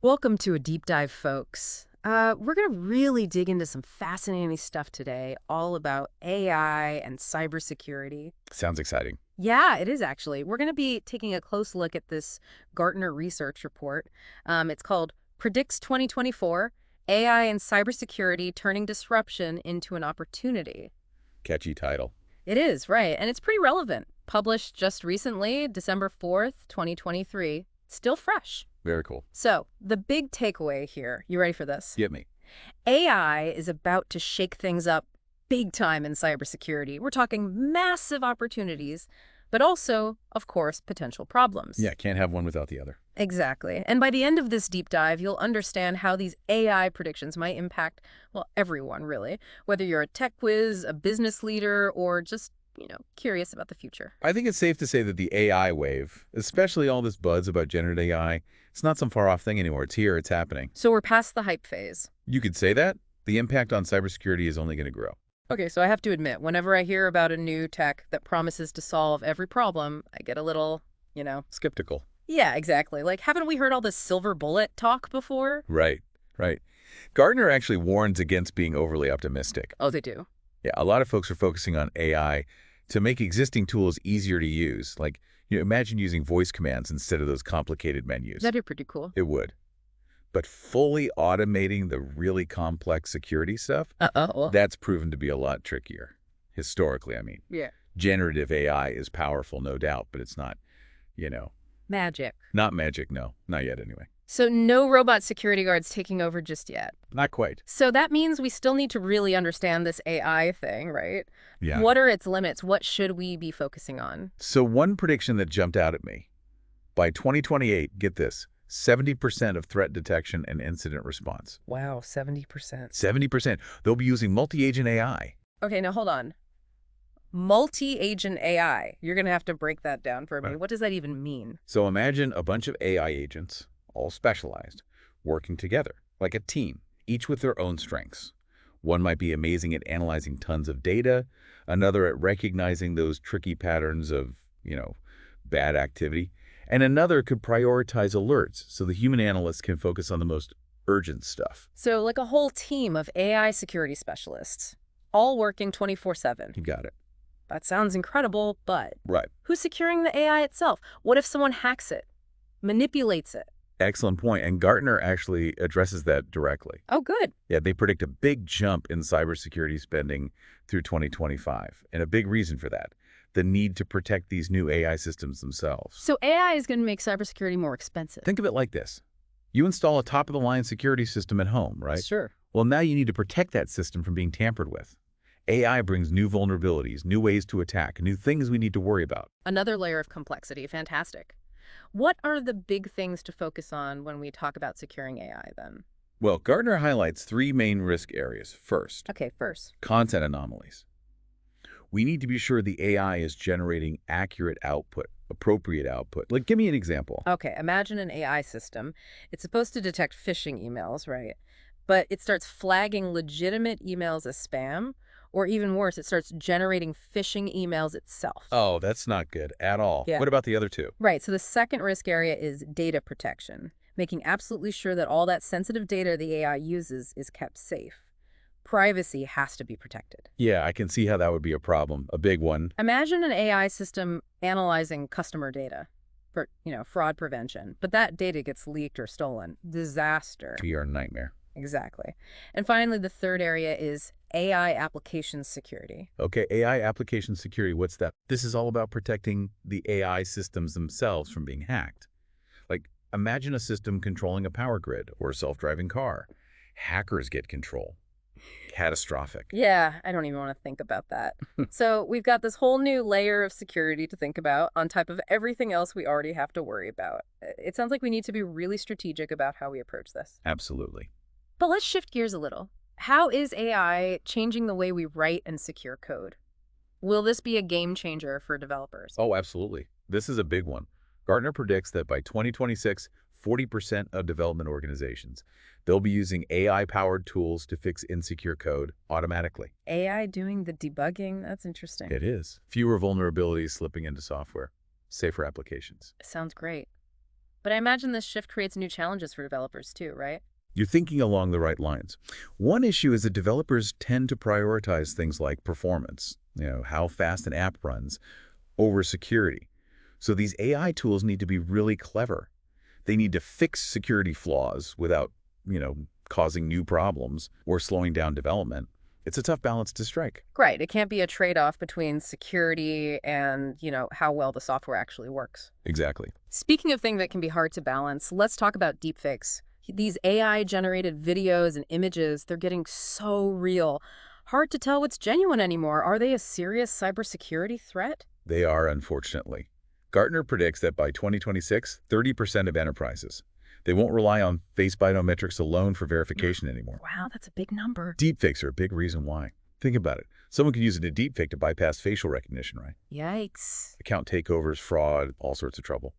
Welcome to a deep dive, folks. We're going to really dig into some fascinating stuff today, all about AI and cybersecurity. Sounds exciting. Yeah, it is actually. We're going to be taking a close look at this Gartner research report. It's called Predicts 2024 AI and Cybersecurity Turning Disruption into an Opportunity. Catchy title. It is, right. And it's pretty relevant. Published just recently, December 4th, 2023. Still fresh. Very cool. So, the big takeaway here, you ready for this? Get me. AI is about to shake things up big time in cybersecurity. We're talking massive opportunities, but also, of course, potential problems. Yeah, can't have one without the other. Exactly. And by the end of this deep dive, you'll understand how these AI predictions might impact, well, everyone, really. Whether you're a tech whiz, a business leader, or just, curious about the future. I think it's safe to say that the AI wave, especially all this buzz about generative AI, it's not some far-off thing anymore. It's here, it's happening. So we're past the hype phase. You could say that. The impact on cybersecurity is only going to grow. Okay, so I have to admit, whenever I hear about a new tech that promises to solve every problem, I get a little, Skeptical. Yeah, exactly. Like, haven't we heard all this silver bullet talk before? Right, right. Gartner actually warns against being overly optimistic. Oh, they do? Yeah, a lot of folks are focusing on AI to make existing tools easier to use. Like, imagine using voice commands instead of those complicated menus. That'd be pretty cool. It would. But fully automating the really complex security stuff, Uh-oh. that's proven to be a lot trickier. Historically, I mean. Yeah. Generative AI is powerful, no doubt, but it's not, Magic. not magic, no. Not yet, anyway. So no robot security guards taking over just yet. Not quite. So that means we still need to really understand this AI thing, right? Yeah. What are its limits? What should we be focusing on? So one prediction that jumped out at me, by 2028, get this, 70% of threat detection and incident response. Wow, 70%. 70%. They'll be using multi-agent AI. Okay, now hold on. Multi-agent AI. You're going to have to break that down for me. Right. What does that even mean? So imagine a bunch of AI agents, all specialized, working together, like a team, each with their own strengths. One might be amazing at analyzing tons of data, another at recognizing those tricky patterns of, bad activity, and another could prioritize alerts so the human analyst can focus on the most urgent stuff. So like a whole team of AI security specialists, all working 24/7. You got it. That sounds incredible, but Right. who's securing the AI itself? What if someone hacks it, manipulates it? Excellent point. And Gartner actually addresses that directly. Oh, good. Yeah, they predict a big jump in cybersecurity spending through 2025. And a big reason for that, the need to protect these new AI systems themselves. So AI is going to make cybersecurity more expensive. Think of it like this. You install a top-of-the-line security system at home, right? Sure. Well, now you need to protect that system from being tampered with. AI brings new vulnerabilities, new ways to attack, new things we need to worry about. Another layer of complexity. Fantastic. What are the big things to focus on when we talk about securing AI then? Well, Gartner highlights three main risk areas. First, Okay, first. content anomalies. We need to be sure the AI is generating accurate output, appropriate output. Like, give me an example. Okay, imagine an AI system. It's supposed to detect phishing emails, right? But it starts flagging legitimate emails as spam, or even worse, it starts generating phishing emails itself. Oh, that's not good at all. Yeah. What about the other two? Right, so the second risk area is data protection, making absolutely sure that all that sensitive data the AI uses is kept safe. Privacy has to be protected. Yeah, I can see how that would be a problem, a big one. Imagine an AI system analyzing customer data for, fraud prevention, but that data gets leaked or stolen. Disaster. PR nightmare. Exactly. And finally, the third area is AI application security. Okay, AI application security, what's that? This is all about protecting the AI systems themselves from being hacked. Like, imagine a system controlling a power grid or a self-driving car. Hackers get control. Catastrophic. Yeah, I don't even want to think about that. So we've got this whole new layer of security to think about on top of everything else we already have to worry about. It sounds like we need to be really strategic about how we approach this. Absolutely. But let's shift gears a little. How is AI changing the way we write and secure code? Will this be a game changer for developers? Oh, absolutely. This is a big one. Gartner predicts that by 2026, 40% of development organizations, they'll be using AI-powered tools to fix insecure code automatically. AI doing the debugging? That's interesting. It is. Fewer vulnerabilities slipping into software. Safer applications. Sounds great. But I imagine this shift creates new challenges for developers too, right? You're thinking along the right lines. One issue is that developers tend to prioritize things like performance, how fast an app runs, over security. So these AI tools need to be really clever. They need to fix security flaws without, you know, causing new problems or slowing down development. It's a tough balance to strike. Right. It can't be a trade-off between security and, how well the software actually works. Exactly. Speaking of things that can be hard to balance, let's talk about deepfakes. These AI-generated videos and images, they're getting so real. Hard to tell what's genuine anymore. Are they a serious cybersecurity threat? They are, unfortunately. Gartner predicts that by 2026, 30% of enterprises, they won't rely on face biometrics alone for verification anymore. Wow, that's a big number. Deepfakes are a big reason why. Think about it. Someone could use a deepfake to bypass facial recognition, right? Yikes. Account takeovers, fraud, all sorts of trouble.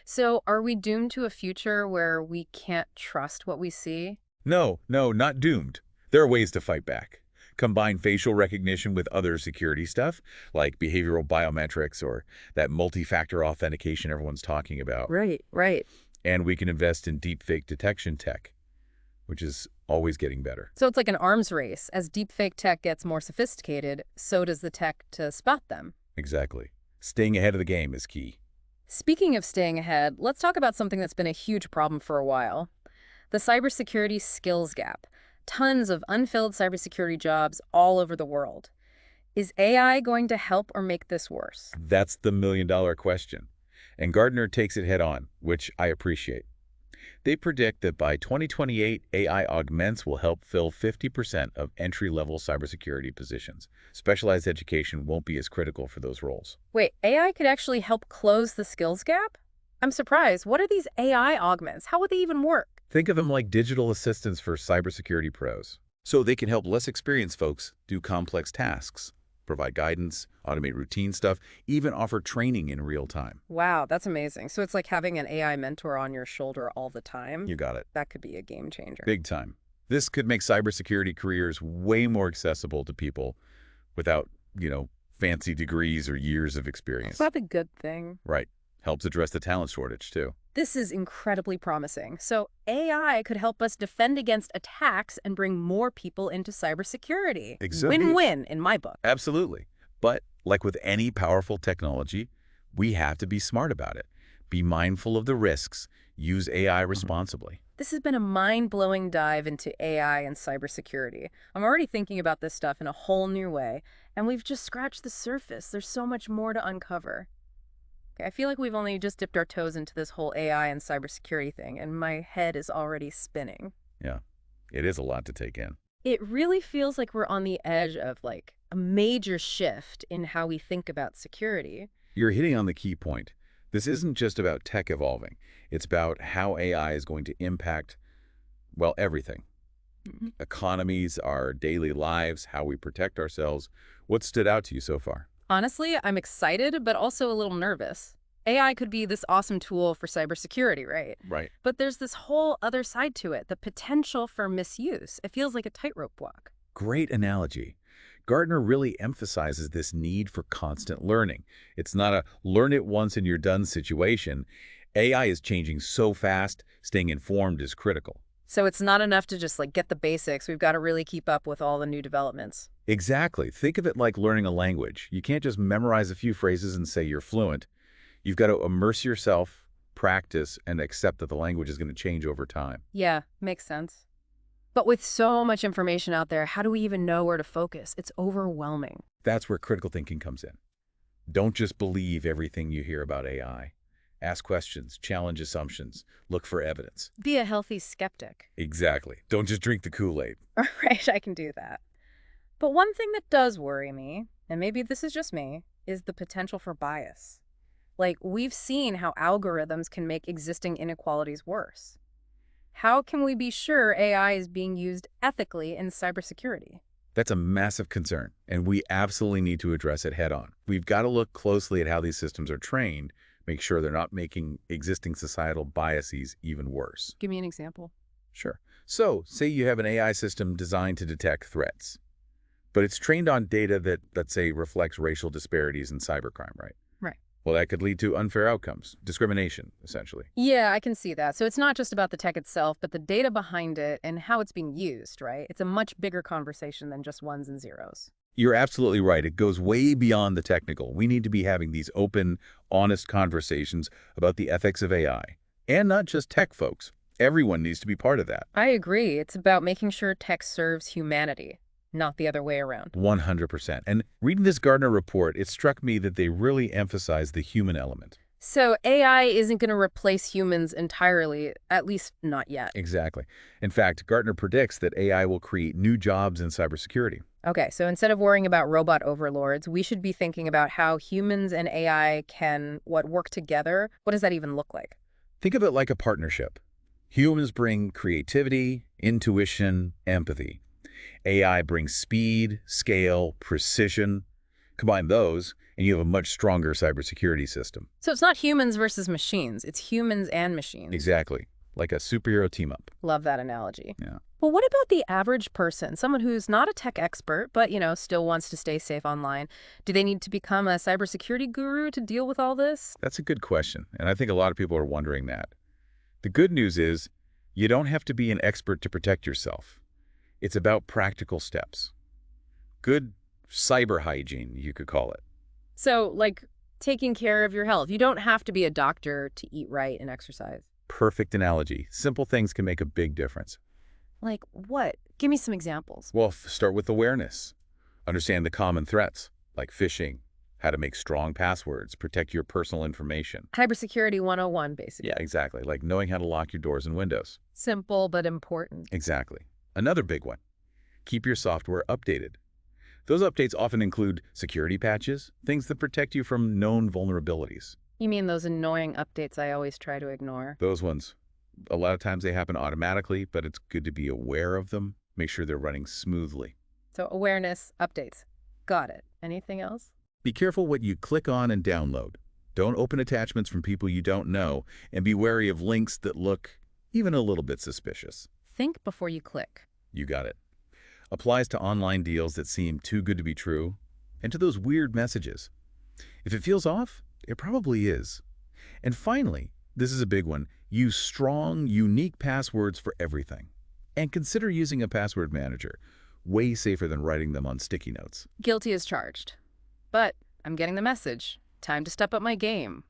So are we doomed to a future where we can't trust what we see? No, no, not doomed. There are ways to fight back. Combine facial recognition with other security stuff, like behavioral biometrics or that multi-factor authentication everyone's talking about. Right, right. And we can invest in deepfake detection tech, which is always getting better. So it's like an arms race. As deepfake tech gets more sophisticated, so does the tech to spot them. Exactly. Staying ahead of the game is key. Speaking of staying ahead, let's talk about something that's been a huge problem for a while. The cybersecurity skills gap. Tons of unfilled cybersecurity jobs all over the world. Is AI going to help or make this worse? That's the million-dollar question. And Gartner takes it head on, which I appreciate. They predict that by 2028, AI augments will help fill 50% of entry-level cybersecurity positions. Specialized education won't be as critical for those roles. Wait, AI could actually help close the skills gap? I'm surprised. What are these AI augments? How would they even work? Think of them like digital assistants for cybersecurity pros. So they can help less experienced folks do complex tasks, provide guidance, automate routine stuff, even offer training in real time. Wow, that's amazing. So it's like having an AI mentor on your shoulder all the time? You got it. That could be a game changer. Big time. This could make cybersecurity careers way more accessible to people without, fancy degrees or years of experience. Is that a good thing? Right. Helps address the talent shortage, too. This is incredibly promising. So AI could help us defend against attacks and bring more people into cybersecurity. Exactly. Win-win in my book. Absolutely. But like with any powerful technology, we have to be smart about it. Be mindful of the risks. Use AI responsibly. This has been a mind-blowing dive into AI and cybersecurity. I'm already thinking about this stuff in a whole new way, and we've just scratched the surface. There's so much more to uncover. Okay, I feel like we've only just dipped our toes into this whole AI and cybersecurity thing, and my head is already spinning. Yeah, it is a lot to take in. It really feels like we're on the edge of, like, a major shift in how we think about security. You're hitting on the key point. This isn't just about tech evolving. It's about how AI is going to impact, well, everything. Economies, our daily lives, how we protect ourselves. What stood out to you so far? Honestly, I'm excited, but also a little nervous. AI could be this awesome tool for cybersecurity, right? Right. But there's this whole other side to it, the potential for misuse. It feels like a tightrope walk. Great analogy. Gartner really emphasizes this need for constant learning. It's not a learn it once and you're done situation. AI is changing so fast, staying informed is critical. So it's not enough to just get the basics. We've got to really keep up with all the new developments. Exactly. Think of it like learning a language. You can't just memorize a few phrases and say you're fluent. You've got to immerse yourself, practice, and accept that the language is going to change over time. Yeah, makes sense. But with so much information out there, how do we even know where to focus? It's overwhelming. That's where critical thinking comes in. Don't just believe everything you hear about AI. Ask questions, challenge assumptions, look for evidence. Be a healthy skeptic. Exactly. Don't just drink the Kool-Aid. All right, I can do that. But one thing that does worry me, and maybe this is just me, is the potential for bias. We've seen how algorithms can make existing inequalities worse. How can we be sure AI is being used ethically in cybersecurity? That's a massive concern, and we absolutely need to address it head on. We've got to look closely at how these systems are trained, make sure they're not making existing societal biases even worse. Give me an example. Sure. So, say you have an AI system designed to detect threats, but it's trained on data that, let's say, reflects racial disparities in cybercrime, right? Right. Well, that could lead to unfair outcomes, discrimination, essentially. Yeah, I can see that. So it's not just about the tech itself, but the data behind it and how it's being used, right? It's a much bigger conversation than just ones and zeros. You're absolutely right. It goes way beyond the technical. We need to be having these open, honest conversations about the ethics of AI. And not just tech folks. Everyone needs to be part of that. I agree. It's about making sure tech serves humanity, not the other way around. 100%. And reading this Gartner report, it struck me that they really emphasize the human element. So AI isn't going to replace humans entirely, at least not yet. Exactly. In fact, Gartner predicts that AI will create new jobs in cybersecurity. Okay, so instead of worrying about robot overlords, we should be thinking about how humans and AI can, work together. What does that even look like? Think of it like a partnership. Humans bring creativity, intuition, empathy. AI brings speed, scale, precision. Combine those, and you have a much stronger cybersecurity system. So it's not humans versus machines, it's humans and machines. Exactly. Like a superhero team-up. Love that analogy. Yeah. Well, what about the average person, someone who's not a tech expert, but, still wants to stay safe online? Do they need to become a cybersecurity guru to deal with all this? That's a good question, and I think a lot of people are wondering that. The good news is you don't have to be an expert to protect yourself. It's about practical steps. Good cyber hygiene, you could call it. So, like taking care of your health. You don't have to be a doctor to eat right and exercise. Perfect analogy. Simple things can make a big difference. Like what? Give me some examples. Well, start with awareness. Understand the common threats, like phishing, how to make strong passwords, protect your personal information. Cybersecurity 101, basically. Yeah, exactly. Like knowing how to lock your doors and windows. Simple but important. Exactly. Another big one. Keep your software updated. Those updates often include security patches, things that protect you from known vulnerabilities. You mean those annoying updates I always try to ignore? Those ones, a lot of times they happen automatically, but it's good to be aware of them. Make sure they're running smoothly. So awareness, updates. Got it. Anything else? Be careful what you click on and download. Don't open attachments from people you don't know, and be wary of links that look even a little bit suspicious. Think before you click. You got it. Applies to online deals that seem too good to be true, and to those weird messages. If it feels off, it probably is. And finally, this is a big one, use strong, unique passwords for everything. And consider using a password manager, way safer than writing them on sticky notes. Guilty as charged. But I'm getting the message. Time to step up my game.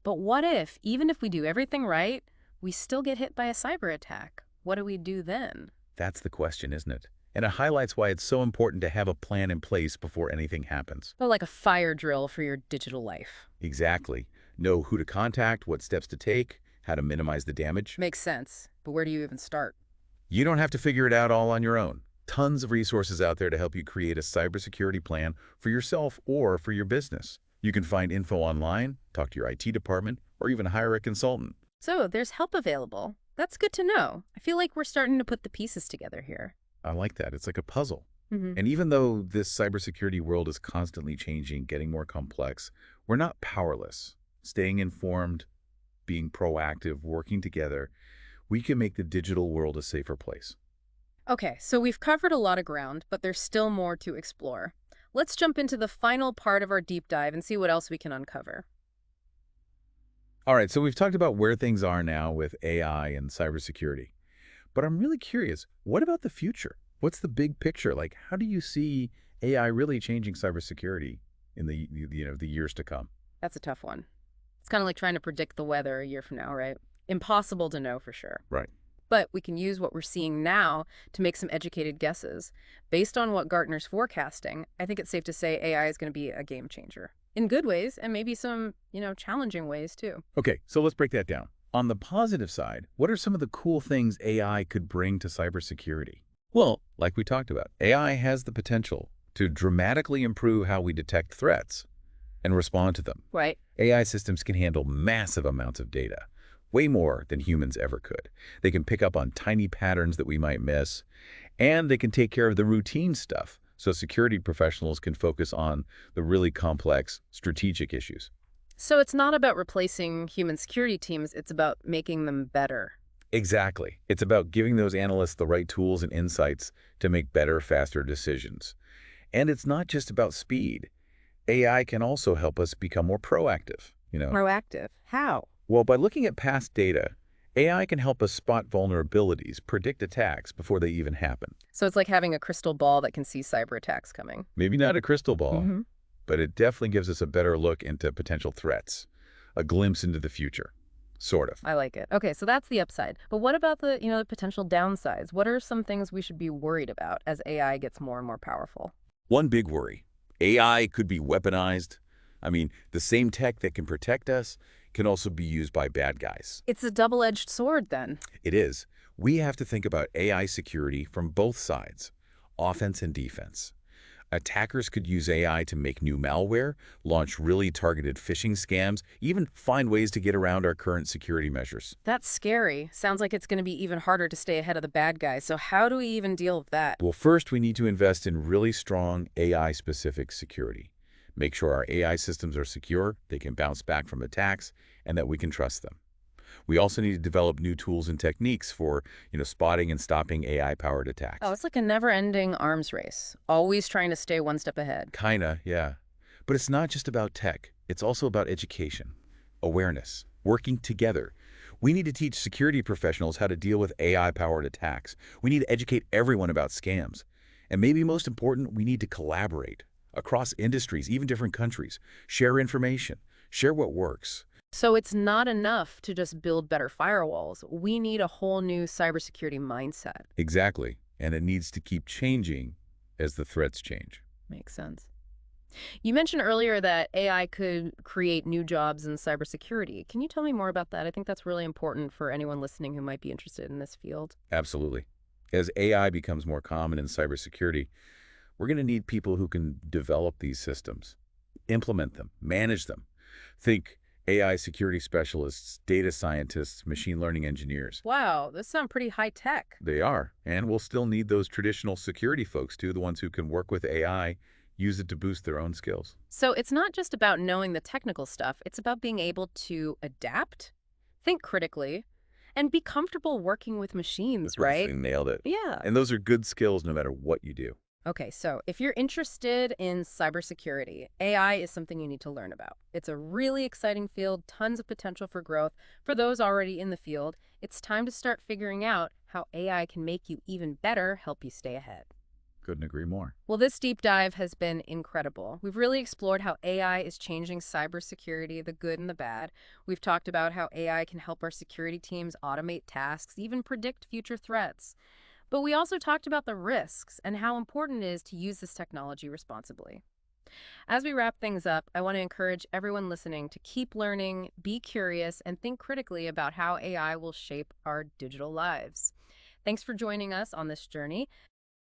But what if, even if we do everything right, we still get hit by a cyber attack? What do we do then? That's the question, isn't it? And it highlights why it's so important to have a plan in place before anything happens. So like a fire drill for your digital life. Exactly. Know who to contact, what steps to take, how to minimize the damage. Makes sense. But where do you even start? You don't have to figure it out all on your own. Tons of resources out there to help you create a cybersecurity plan for yourself or for your business. You can find info online, talk to your IT department, or even hire a consultant. So there's help available. That's good to know. I feel like we're starting to put the pieces together here. I like that. It's like a puzzle. Mm-hmm. And even though this cybersecurity world is constantly changing, getting more complex, we're not powerless. Staying informed, being proactive, working together, we can make the digital world a safer place. Okay, so we've covered a lot of ground, but there's still more to explore. Let's jump into the final part of our deep dive and see what else we can uncover. All right, so we've talked about where things are now with AI and cybersecurity. But I'm really curious, what about the future? What's the big picture? Like, how do you see AI really changing cybersecurity in the years to come? That's a tough one. It's kind of like trying to predict the weather a year from now, right? Impossible to know for sure. Right. But we can use what we're seeing now to make some educated guesses. Based on what Gartner's forecasting, I think it's safe to say AI is going to be a game changer. In good ways, and maybe some, challenging ways too. Okay, so let's break that down. On the positive side, what are some of the cool things AI could bring to cybersecurity? Well, like we talked about, AI has the potential to dramatically improve how we detect threats and respond to them. Right. AI systems can handle massive amounts of data, way more than humans ever could. They can pick up on tiny patterns that we might miss, and they can take care of the routine stuff, so security professionals can focus on the really complex, strategic issues. So it's not about replacing human security teams, it's about making them better. Exactly. It's about giving those analysts the right tools and insights to make better, faster decisions. And it's not just about speed. AI can also help us become more proactive. you know. Proactive. How? Well, by looking at past data, AI can help us spot vulnerabilities, predict attacks before they even happen. So it's like having a crystal ball that can see cyber attacks coming. Maybe not a crystal ball, Hmm. but it definitely gives us a better look into potential threats, a glimpse into the future, sort of. I like it. Okay, so that's the upside. But what about the potential downsides? What are some things we should be worried about as AI gets more and more powerful? One big worry, AI could be weaponized. I mean, the same tech that can protect us can also be used by bad guys. It's a double-edged sword then. It is. We have to think about AI security from both sides, offense and defense. Attackers could use AI to make new malware, launch really targeted phishing scams, even find ways to get around our current security measures. That's scary. Sounds like it's going to be even harder to stay ahead of the bad guys. So how do we even deal with that? Well, first, we need to invest in really strong AI-specific security. Make sure our AI systems are secure, they can bounce back from attacks, and that we can trust them. We also need to develop new tools and techniques for, spotting and stopping AI-powered Oh, attacks. it's like a never-ending arms race, always trying to stay one step ahead. Kinda, yeah. But it's not just about tech. It's also about education, awareness, working together. We need to teach security professionals how to deal with AI-powered attacks. We need to educate everyone about scams. And maybe most important, we need to collaborate across industries, even different countries. Share information, share what works. So it's not enough to just build better firewalls. We need a whole new cybersecurity mindset. Exactly. And it needs to keep changing as the threats change. Makes sense. You mentioned earlier that AI could create new jobs in cybersecurity. Can you tell me more about that? I think that's really important for anyone listening who might be interested in this field. Absolutely. As AI becomes more common in cybersecurity, we're going to need people who can develop these systems, implement them, manage them. Think AI security specialists, data scientists, machine learning engineers. Wow, this sounds pretty high tech. They are. And we'll still need those traditional security folks too, the ones who can work with AI, use it to boost their own skills. So it's not just about knowing the technical stuff, it's about being able to adapt, think critically, and be comfortable working with machines, right? Precisely nailed it. Yeah. And those are good skills no matter what you do. Okay, so if you're interested in cybersecurity, AI is something you need to learn about. It's a really exciting field, tons of potential for growth. For those already in the field, it's time to start figuring out how AI can make you even better, help you stay ahead. Couldn't agree more. Well, this deep dive has been incredible. We've really explored how AI is changing cybersecurity, the good and the bad. We've talked about how AI can help our security teams automate tasks, even predict future threats. But we also talked about the risks and how important it is to use this technology responsibly. As we wrap things up, I want to encourage everyone listening to keep learning, be curious, and think critically about how AI will shape our digital lives. Thanks for joining us on this journey.